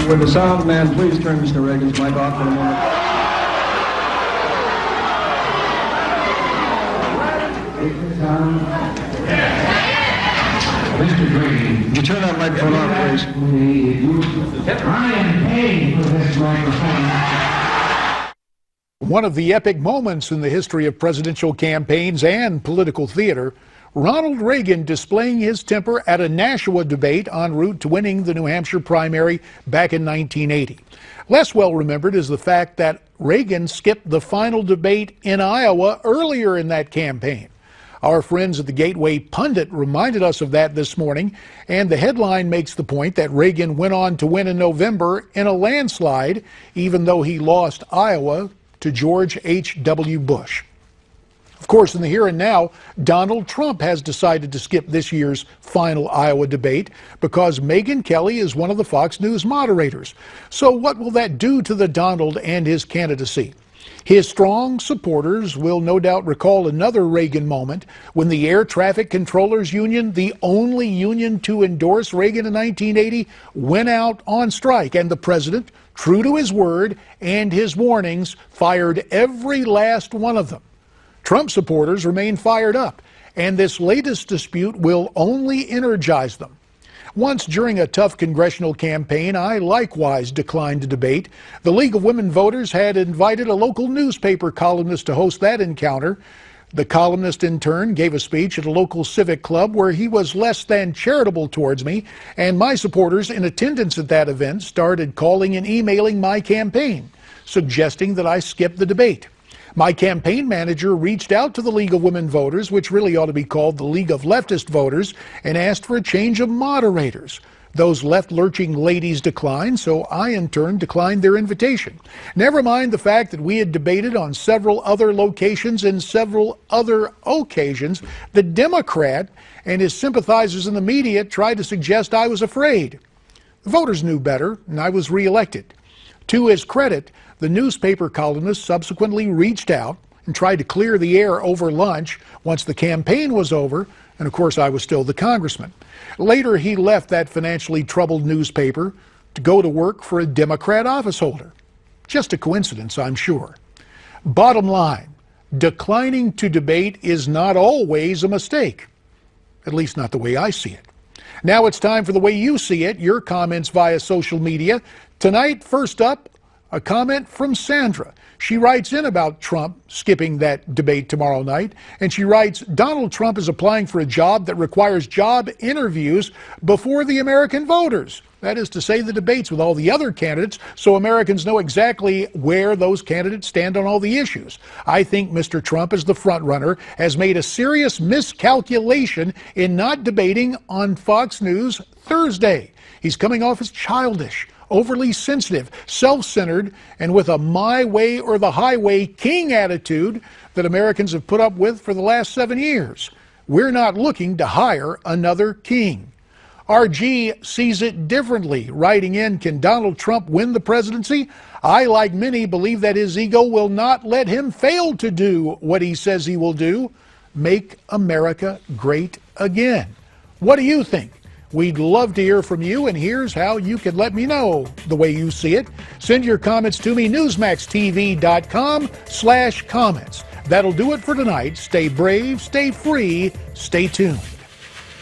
Would the sound man please turn Mr. Reagan's mic off for a moment? Mr. Reagan, Would you turn that microphone off, please? I am paying for this microphone. One of the epic moments in the history of presidential campaigns and political theater, Ronald Reagan displaying his temper at a Nashua debate en route to winning the New Hampshire primary back in 1980. Less well remembered is the fact that Reagan skipped the final debate in Iowa earlier in that campaign. Our friends at the Gateway Pundit reminded us of that this morning, and the headline makes the point that Reagan went on to win in November in a landslide, even though he lost Iowa to George H.W. Bush. Of course, in the here and now, Donald Trump has decided to skip this year's final Iowa debate because Megyn Kelly is one of the Fox News moderators. So what will that do to the Donald and his candidacy? His strong supporters will no doubt recall another Reagan moment when the Air Traffic Controllers Union, the only union to endorse Reagan in 1980, went out on strike, and the president, true to his word and his warnings, fired every last one of them. Trump supporters remain fired up, and this latest dispute will only energize them. Once during a tough congressional campaign, I likewise declined to debate. The League of Women Voters had invited a local newspaper columnist to host that encounter. The columnist, in turn, gave a speech at a local civic club where he was less than charitable towards me, and my supporters in attendance at that event started calling and emailing my campaign, suggesting that I skip the debate. My campaign manager reached out to the League of Women Voters, which really ought to be called the League of Leftist Voters, and asked for a change of moderators. Those left-lurching ladies declined, so I in turn declined their invitation. Never mind the fact that we had debated on several other locations and several other occasions. The Democrat and his sympathizers in the media tried to suggest I was afraid. The voters knew better, and I was reelected. To his credit, the newspaper columnist subsequently reached out and tried to clear the air over lunch once the campaign was over, and of course I was still the congressman. Later, he left that financially troubled newspaper to go to work for a Democrat office holder. Just a coincidence, I'm sure. Bottom line, declining to debate is not always a mistake, at least not the way I see it. Now it's time for the way you see it, your comments via social media. Tonight, first up, a comment from Sandra. She writes in about Trump skipping that debate tomorrow night, and she writes, Donald Trump is applying for a job that requires job interviews before the American voters. That is to say, the debates with all the other candidates, so Americans know exactly where those candidates stand on all the issues. I think Mr. Trump, as the front runner, has made a serious miscalculation in not debating on Fox News Thursday. He's coming off as childish, overly sensitive, self-centered, and with a my way or the highway king attitude that Americans have put up with for the last 7 years. We're not looking to hire another king. RG sees it differently, writing in, can Donald Trump win the presidency? I, like many, believe that his ego will not let him fail to do what he says he will do, make America great again. What do you think? We'd love to hear from you, and here's how you can let me know the way you see it. Send your comments to me, newsmaxtv.com/comments. That'll do it for tonight. Stay brave, stay free, stay tuned.